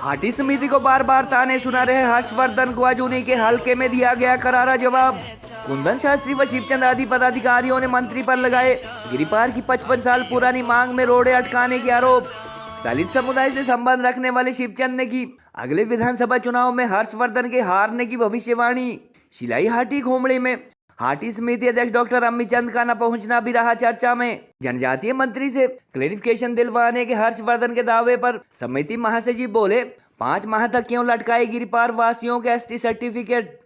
हाटी समिति को बार बार ताने सुना रहे हर्षवर्धन को आज उन्हीं के हलके में दिया गया करारा जवाब। कुंदन शास्त्री व शिवचंद आदि पदाधिकारियों ने मंत्री पर लगाए गिरिपार की 55 साल पुरानी मांग में रोड़े अटकाने के आरोप। दलित समुदाय से संबंध रखने वाले शिवचंद ने की अगले विधानसभा चुनाव में हर्षवर्धन के हारने की भविष्यवाणी। शिलाई हाटी खोमड़ी में हाटी समिति अध्यक्ष डॉक्टर अम्मी चंद का न पहुंचना भी रहा चर्चा में। जनजातीय मंत्री से क्लेरिफिकेशन दिलवाने के हर्षवर्धन के दावे पर समिति महासचिव बोले 5 माह तक क्यों लटकाए गिरिपार वासियों के एसटी सर्टिफिकेट।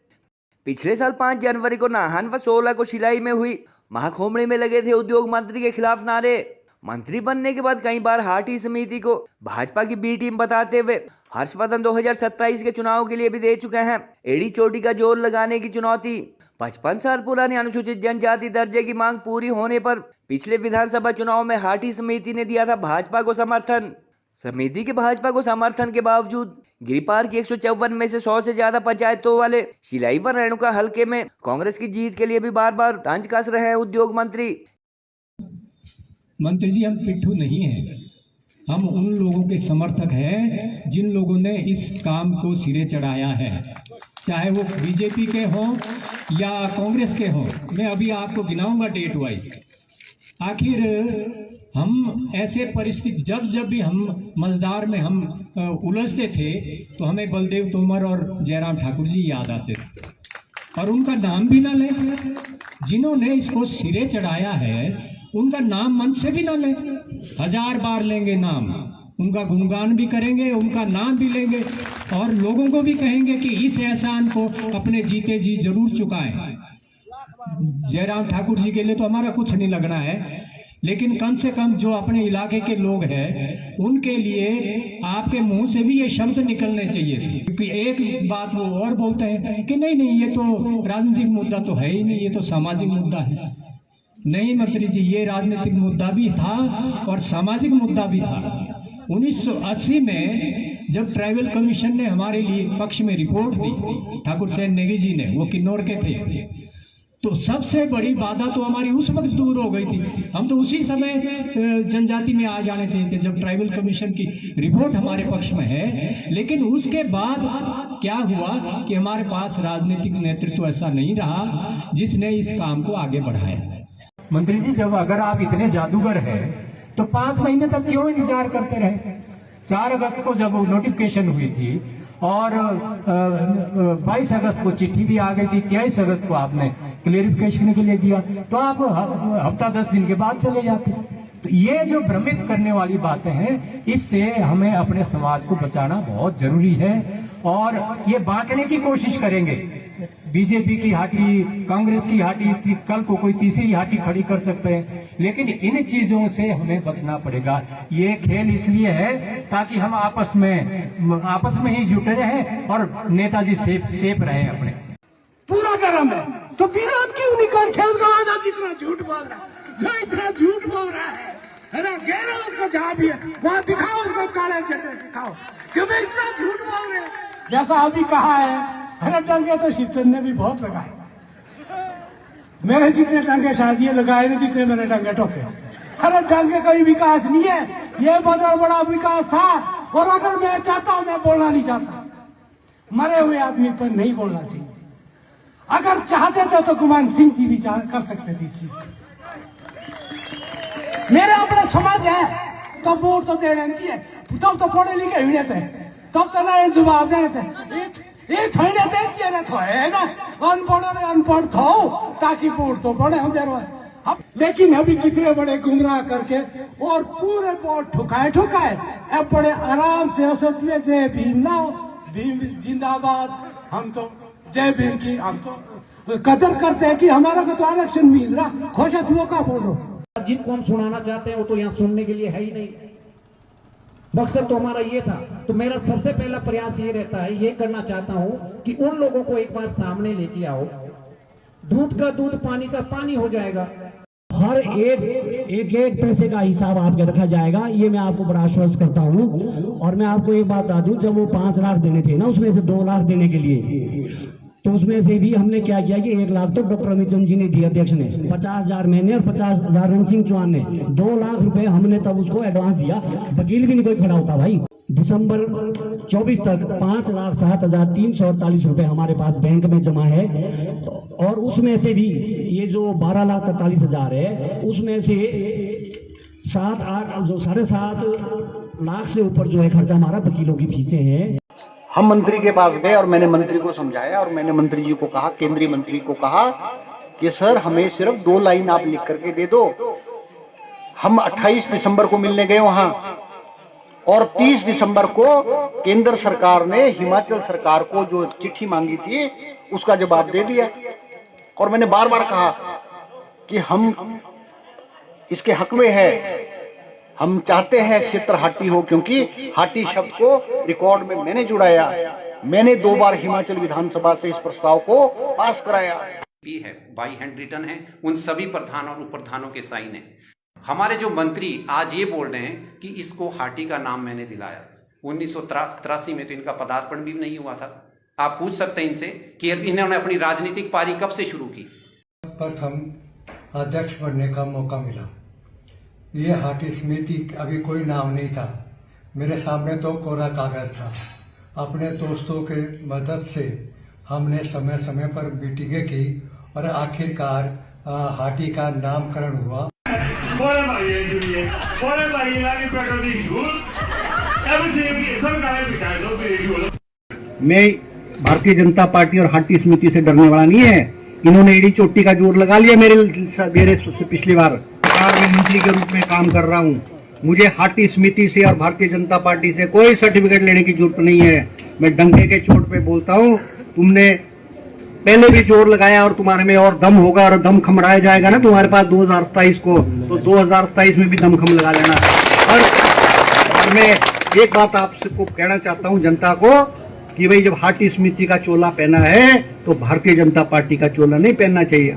पिछले साल 5 जनवरी को नाहन व 16 को शिलाई में हुई महाखोमड़ी में लगे थे उद्योग मंत्री के खिलाफ नारे। मंत्री बनने के बाद कई बार हाटी समिति को भाजपा की बी टीम बताते हुए हर्षवर्धन 2027 के चुनाव के लिए भी दे चुके हैं एड़ी चोटी का जोर लगाने की चुनौती। 55 साल पुरानी अनुसूचित जनजाति दर्जे की मांग पूरी होने पर पिछले विधानसभा चुनाव में हाटी समिति ने दिया था भाजपा को समर्थन। समिति के भाजपा को समर्थन के बावजूद गिरिपार की 154 में से 100 से ज्यादा पंचायतों वाले शिलाई व रेणुका हलके में कांग्रेस की जीत के लिए भी बार बार तंज कस रहे हैं उद्योग मंत्री। मंत्री जी, हम पिट्ठू नहीं हैं, हम उन लोगों के समर्थक हैं जिन लोगों ने इस काम को सिरे चढ़ाया है, चाहे वो बीजेपी के हों या कांग्रेस के हों। मैं अभी आपको गिनाऊंगा डेट वाइज। आखिर हम ऐसे परिस्थिति जब भी हम मजदार में हम उलझते थे तो हमें बलदेव तोमर और जयराम ठाकुर जी याद आते थे, और उनका नाम भी ना ले। जिन्होंने इसको सिरे चढ़ाया है उनका नाम मन से भी ना ले, 1000 बार लेंगे नाम, उनका गुणगान भी करेंगे, उनका नाम भी लेंगे और लोगों को भी कहेंगे कि इस एहसान को अपने जीते जी जरूर चुकाएं। जयराम ठाकुर जी के लिए तो हमारा कुछ नहीं लगना है, लेकिन कम से कम जो अपने इलाके के लोग हैं उनके लिए आपके मुंह से भी ये शब्द निकलने चाहिए। क्योंकि एक बात वो और बोलते हैं कि नहीं ये तो राजनीतिक मुद्दा तो है ही नहीं, ये तो सामाजिक मुद्दा है। नहीं मंत्री जी, ये राजनीतिक मुद्दा भी था और सामाजिक मुद्दा भी था। 1980 में जब ट्राइबल कमीशन ने हमारे लिए पक्ष में रिपोर्ट दी, ठाकुर सेन नेगी जी ने, वो किन्नौर के थे, तो सबसे बड़ी बाधा तो हमारी उस वक्त दूर हो गई थी। हम तो उसी समय जनजाति में आ जाने चाहिए थे जब ट्राइबल कमीशन की रिपोर्ट हमारे पक्ष में है। लेकिन उसके बाद क्या हुआ कि हमारे पास राजनीतिक नेतृत्व ऐसा नहीं रहा जिसने इस काम को आगे बढ़ाया। मंत्री जी, जब अगर आप इतने जादूगर हैं तो 5 महीने तक क्यों इंतजार करते रहे? 4 अगस्त को जब नोटिफिकेशन हुई थी और 22 अगस्त को चिट्ठी भी आ गई थी, 23 अगस्त को आपने क्लेरिफिकेशन के लिए दिया, तो आप हफ्ता 10 दिन के बाद चले जाते। तो ये जो भ्रमित करने वाली बातें हैं, इससे हमें अपने समाज को बचाना बहुत जरूरी है। और ये बांटने की कोशिश करेंगे, बीजेपी की हाटी, कांग्रेस की हाटी, कल को कोई तीसरी हाटी खड़ी कर सकते हैं, लेकिन इन चीजों से हमें बचना पड़ेगा। ये खेल इसलिए है ताकि हम आपस में ही जुटे रहें और नेताजी सेफ रहे अपने। पूरा गरम है तो विरोध क्यों नहीं कर? खेल का आधा जितना झूठ बोल रहा है, जो इतना झूठ बोल रहा है ना, गहरा उसको जहाँ भी है वहाँ दिखाओ, उसको काले झंडे दिखाओ, क्यों भाई इतना झूठ बोल रहे हैं। जैसा अभी कहा है डंगे तो शिवचंद ने भी बहुत लगाए, मेरे जितने डंगे शायद ये लगाए नहीं जितने मैंने डंगे ठोके। अरे डंगे का विकास नहीं है, ये बहुत बड़ा विकास था। और अगर मैं चाहता हूं, मैं बोलना नहीं चाहता, मरे हुए आदमी पर नहीं बोलना चाहिए। अगर चाहते थे तो गुमान सिंह जी भी कर सकते थे इस चीज को। मेरे अपने समाज है तो वोट तो देने की है, तब तो पढ़े लिखे हुए थे, तब तो ना जवाब देने थे। ये थोड़े देखिए ना तो है ना, अनपढ़ थो ताकि वोट तो पड़े हम जरूर। लेकिन अभी कितने बड़े गुमराह करके और पूरे वोट ठुकाए अब बड़े आराम से सोचिए जय भीम लाओ, भीम जिंदाबाद। हम तो जय भीम की हम तो कदर करते हैं कि हमारा को तो आरक्षण मिल रहा, खुश वो का बोलो। जिनको हम सुनाना चाहते हैं वो तो यहाँ सुनने के लिए है ही नहीं। मकसद तो हमारा ये था। तो मेरा सबसे पहला प्रयास ये रहता है, ये करना चाहता हूँ कि उन लोगों को एक बार सामने लेके आओ, दूध का दूध पानी का पानी हो जाएगा। हर एक पैसे का हिसाब आपके रखा जाएगा, ये मैं आपको बड़ा आश्वस्त करता हूँ। और मैं आपको एक बात बता दूं, जब वो 5 लाख देने थे ना, उसमें से 2 लाख देने के लिए, तो उसमें से भी हमने क्या किया कि 1 लाख तो डॉक्टर अमितचंद जी ने दिया, अध्यक्ष ने 50,000 मैंने और 50,000 रणसिंह चौहान ने, 2 लाख रुपए हमने तब उसको एडवांस दिया। वकील भी नहीं कोई खड़ा होता भाई। दिसंबर 24 तक 5,07,348 रुपए हमारे पास बैंक में जमा है। और उसमें से भी ये जो 12,43,000 है, उसमें से 7,8 लाख से ऊपर जो है खर्चा हमारा वकीलों की फीसें हैं। हम मंत्री के पास गए और मैंने मंत्री को समझाया और मैंने मंत्री जी को कहा, केंद्रीय मंत्री को कहा कि सर हमें सिर्फ 2 लाइन आप लिख करके दे दो। हम 28 दिसंबर को मिलने गए वहां और 30 दिसंबर को केंद्र सरकार ने हिमाचल सरकार को जो चिट्ठी मांगी थी उसका जवाब दे दिया। और मैंने बार बार कहा कि हम इसके हक में है, हम चाहते हैं क्षेत्र हाटी हो, क्योंकि हाटी शब्द को रिकॉर्ड में मैंने जुड़ाया। मैंने 2 बार हिमाचल विधानसभा से इस प्रस्ताव को पास कराया भी है, बाई हैंड रिटर्न है, उन सभी प्रधान और उपप्रधानों के साइन है। हमारे जो मंत्री आज ये बोल रहे हैं कि इसको हाटी का नाम मैंने दिलाया, 1983 में तो इनका पदार्पण भी नहीं हुआ था। आप पूछ सकते हैं इनसे कि इन्होंने अपनी राजनीतिक पारी कब से शुरू की। प्रथम अध्यक्ष बनने का मौका मिला। ये हाटी समिति अभी कोई नाम नहीं था, मेरे सामने तो कोरा कागज था। अपने दोस्तों के मदद से हमने समय समय पर मीटिंगें की और आखिरकार हाटी का नामकरण हुआ। मैं भारतीय जनता पार्टी और हाटी समिति से डरने वाला नहीं है। इन्होंने एड़ी चोटी का जोर लगा लिया मेरे पिछली बार। सरकार में मंत्री के रूप में काम कर रहा हूँ, मुझे हाटी समिति से और भारतीय जनता पार्टी से कोई सर्टिफिकेट लेने की जरूरत नहीं है। मैं डंके के चोट पे बोलता हूँ, तुमने पहले भी जोर लगाया और तुम्हारे में और दम होगा और दम खमड़ाया जाएगा ना तुम्हारे पास 2027 को, तो 2027 में भी दम खम लगा लेना। और मैं एक बात आपको कहना चाहता हूँ जनता को कि भाई जब हाटी समिति का चोला पहना है तो भारतीय जनता पार्टी का चोला नहीं पहनना चाहिए।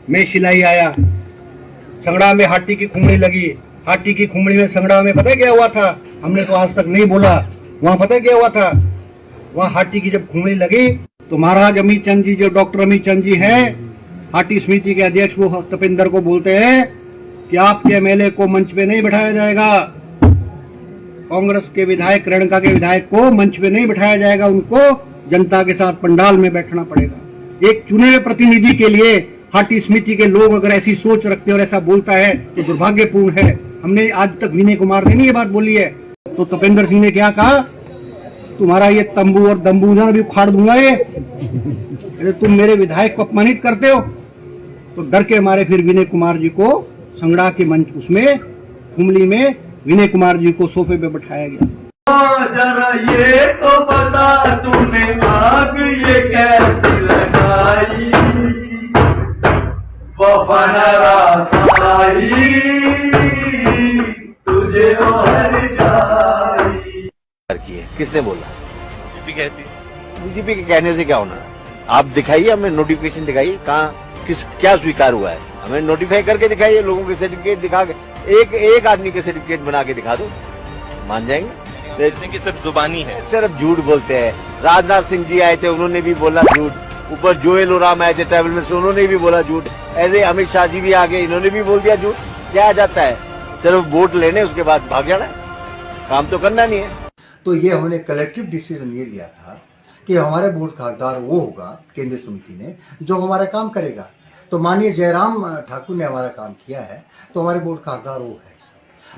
मैं शिलाई आया, संगड़ा में हाटी की खुमड़ी लगी। हाटी की खुमड़ी में संगड़ा में पता क्या हुआ था, हमने तो आज तक नहीं बोला। वहां पता क्या हुआ था, वहां हाटी की जब खुमड़ी लगी तो महाराज अमित चंद जी, जो डॉक्टर अमित चंद जी हैं हाटी समिति के अध्यक्ष, वो तपेंद्र को बोलते हैं कि आपके एमएलए को मंच पे नहीं बैठाया जाएगा। कांग्रेस के विधायक, रेणुका के विधायक को मंच पे नहीं बैठाया जाएगा, उनको जनता के साथ पंडाल में बैठना पड़ेगा। एक चुने हुए प्रतिनिधि के लिए हाटी समिति के लोग अगर ऐसी सोच रखते और ऐसा बोलता है तो दुर्भाग्यपूर्ण है। हमने आज तक विनय कुमार ने नहीं ये बात बोली है, तो तपेंद्र सिंह ने क्या कहा, तुम्हारा ये तंबू और दम्बू ना भी उखाड़ दूंगा ये। अरे तुम मेरे विधायक को अपमानित करते हो। तो डर के मारे फिर विनय कुमार जी को संगड़ा के मंच, उसमें खुमली में विनय कुमार जी को सोफे पे बैठाया गया। जरा ये तो बता तूने आग ये कैसी लगाई, वफा नाराज़ी तुझे और जाई। किसने बोला? बीजेपी के कहने से क्या होना? आप दिखाइए, हमें नोटिफिकेशन दिखाइए, कहाँ क्या स्वीकार हुआ है, हमें नोटिफाई करके दिखाइए। लोगों के सर्टिफिकेट दिखा के, एक आदमी के सर्टिफिकेट बना के दिखा दो, मान जाएंगे। कि सिर्फ जुबानी है, सिर्फ झूठ बोलते हैं। राजनाथ सिंह जी आए थे, उन्होंने भी बोला झूठ। ऊपर जोएल ओराम आए थे ट्रैवल में से, उन्होंने भी बोला झूठ। ऐसे अमित शाह जी भी आ गए, इन्होंने भी बोल दिया झूठ। क्या आ जाता है, सिर्फ वोट लेने उसके बाद भाग जाना, काम तो करना नहीं है। तो ये हमने कलेक्टिव डिसीजन ये लिया था कि हमारे बोर्ड का हकदार वो होगा, केंद्रीय समिति ने, जो हमारा काम करेगा। तो माननीय जयराम ठाकुर ने हमारा काम किया है, तो हमारे बोर्ड का हकदार वो है।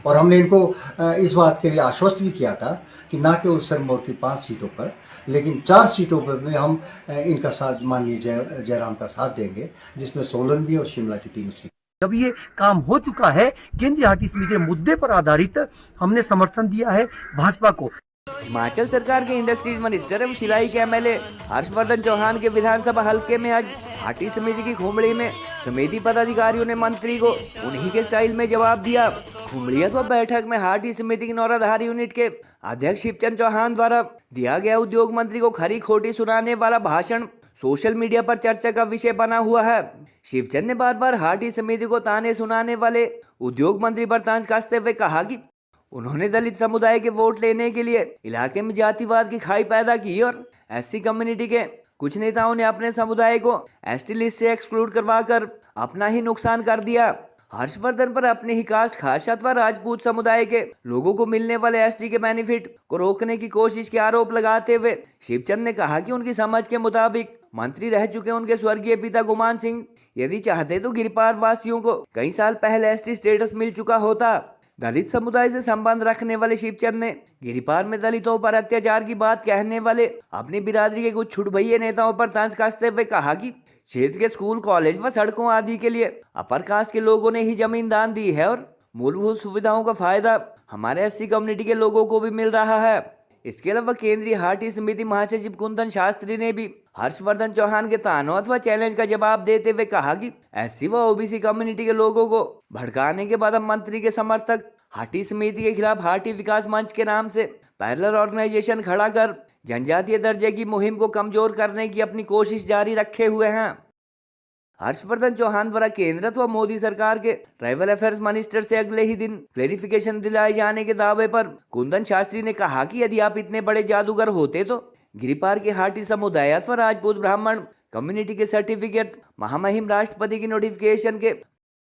और हमने इनको इस बात के लिए आश्वस्त भी किया था कि ना केवल सिरमौर की 5 सीटों पर, लेकिन 4 सीटों पर भी हम इनका साथ, माननीय जयराम का साथ देंगे, जिसमें सोलन भी और शिमला की 3 सीट। जब ये काम हो चुका है, केंद्रीय हाटी समिति के मुद्दे पर आधारित हमने समर्थन दिया है भाजपा को। हिमाचल सरकार के इंडस्ट्रीज मिनिस्टर एवं शिलाई के एमएलए हर्षवर्धन चौहान के विधानसभा हलके में आज हाटी समिति की खुमड़ी में समिति पदाधिकारियों ने मंत्री को उन्हीं के स्टाइल में जवाब दिया। खुमड़ी अथवा बैठक में हाटी समिति की नौराधार यूनिट के अध्यक्ष शिवचंद चौहान द्वारा दिया गया उद्योग मंत्री को खरी खोटी सुनाने वाला भाषण सोशल मीडिया पर चर्चा का विषय बना हुआ है। शिवचंद ने बार बार हाटी समिति को ताने सुनाने वाले उद्योग मंत्री पर तंज कसते हुए कहा कि उन्होंने दलित समुदाय के वोट लेने के लिए इलाके में जातिवाद की खाई पैदा की और एससी कम्युनिटी के कुछ नेताओं ने अपने समुदाय को एसटी लिस्ट से एक्सक्लूड करवाकर अपना ही नुकसान कर दिया। हर्षवर्धन पर अपने ही कास्ट खास अथवा राजपूत समुदाय के लोगों को मिलने वाले एसटी के बेनिफिट को रोकने की कोशिश के आरोप लगाते हुए शिवचंद ने कहा कि उनकी समझ के मुताबिक मंत्री रह चुके उनके स्वर्गीय पिता गुमान सिंह यदि चाहते तो गिरिपार वासियों को कई साल पहले एसटी स्टेटस मिल चुका होता। दलित समुदाय से संबंध रखने वाले शिवचंद ने गिरिपार में दलितों पर अत्याचार की बात कहने वाले अपनी बिरादरी के कुछ छुटभइये नेताओं पर तंज कसते हुए कहा कि क्षेत्र के स्कूल, कॉलेज व सड़कों आदि के लिए अपर कास्ट के लोगों ने ही जमीन दान दी है और मूलभूत सुविधाओं का फायदा हमारे एससी कम्युनिटी के लोगों को भी मिल रहा है। इसके अलावा केंद्रीय हाटी समिति महासचिव कुंदन शास्त्री ने भी हर्षवर्धन चौहान के तानों अथवा चैलेंज का जवाब देते हुए कहा कि एससी व ओबीसी कम्युनिटी के लोगों को भड़काने के बाद अब मंत्री के समर्थक हाटी समिति के खिलाफ हाटी विकास मंच के नाम से पैरेलल ऑर्गेनाइजेशन खड़ा कर जनजातीय दर्जे की मुहिम को कमजोर करने की अपनी कोशिश जारी रखे हुए हैं। हर्षवर्धन चौहान द्वारा केंद्र अथवा मोदी सरकार के ट्राइबल अफेयर्स मिनिस्टर से अगले ही दिन क्लेरिफिकेशन दिलाए जाने के दावे पर कुंदन शास्त्री ने कहा कि यदि आप इतने बड़े जादूगर होते तो गिरिपार के हाटी समुदाय अथवा राजपूत ब्राह्मण कम्युनिटी के सर्टिफिकेट महामहिम राष्ट्रपति की नोटिफिकेशन के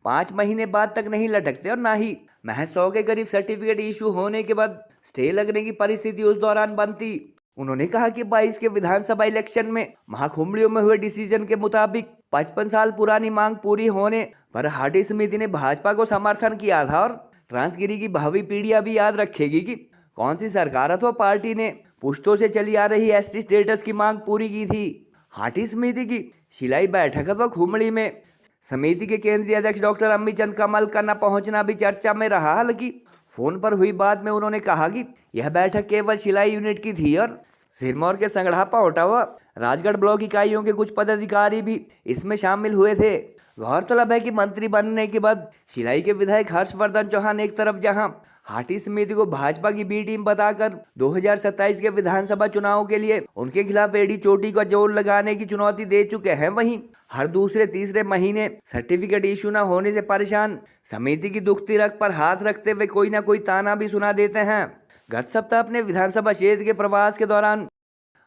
5 महीने बाद तक नहीं लटकते और न ही महज 100 के करीब सर्टिफिकेट इशू होने के बाद स्टे लगने की परिस्थिति उस दौरान बनती। उन्होंने कहा कि 22 के विधानसभा इलेक्शन में महाकुंभड़ियों में हुए डिसीजन के मुताबिक 55 साल पुरानी मांग पूरी होने पर हाटी समिति ने भाजपा को समर्थन किया था और ट्रांसगिरी की भावी पीढ़ियां भी याद रखेगी कि कौन सी सरकार अथवा पार्टी ने पुश्तों से चली आ रही एसटी स्टेटस की मांग पूरी की थी। हाटी समिति की शिलाई बैठक अथवा खुमड़ी में समिति के केंद्रीय अध्यक्ष डॉक्टर अम्मी चंद कमल का न पहुंचना भी चर्चा में रहा। हालांकि फोन पर हुई बात में उन्होंने कहा कि यह बैठक केवल शिलाई यूनिट की थी और सिरमौर के संगड़ा, पाओटा व राजगढ़ ब्लॉक इकाइयों के कुछ पदाधिकारी भी इसमें शामिल हुए थे। गौरतलब है कि मंत्री बनने के बाद शिलाई के विधायक हर्षवर्धन चौहान एक तरफ जहां हाटी समिति को भाजपा की बी टीम बताकर 2027 के विधानसभा चुनाव के लिए उनके खिलाफ एड़ी चोटी का जोर लगाने की चुनौती दे चुके हैं, वहीं हर दूसरे तीसरे महीने सर्टिफिकेट इशू न होने से परेशान समिति की दुखती रग पर हाथ रखते हुए कोई न कोई ताना भी सुना देते हैं। गत सप्ताह अपने विधानसभा क्षेत्र के प्रवास के दौरान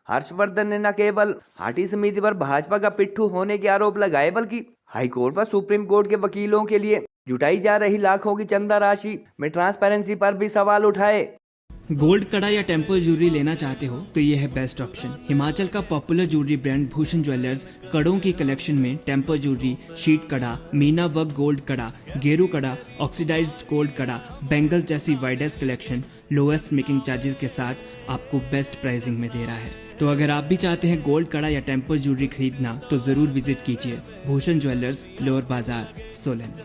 हर्षवर्धन ने न केवल हाटी समिति पर भाजपा का पिट्ठू होने के आरोप लगाए बल्कि हाईकोर्ट व सुप्रीम कोर्ट के वकीलों के लिए जुटाई जा रही लाखों की चंदा राशि में ट्रांसपेरेंसी पर भी सवाल उठाए। गोल्ड कड़ा या टेम्पल ज्वेलरी लेना चाहते हो तो ये है बेस्ट ऑप्शन। हिमाचल का popular jewellery brand Bhushan jewellers कड़ों की कलेक्शन में टेम्पल ज्वेलरी, शीट कड़ा, मीना वर्क गोल्ड कड़ा, गेरू कड़ा, ऑक्सीडाइज्ड गोल्ड कड़ा, बैंगल जैसी widest collection lowest making charges के साथ आपको बेस्ट प्राइसिंग में दे रहा है। तो अगर आप भी चाहते हैं गोल्ड कड़ा या टेम्पल ज्वेलरी खरीदना तो जरूर विजिट कीजिए भूषण ज्वेलर्स, लोअर बाजार, सोलन।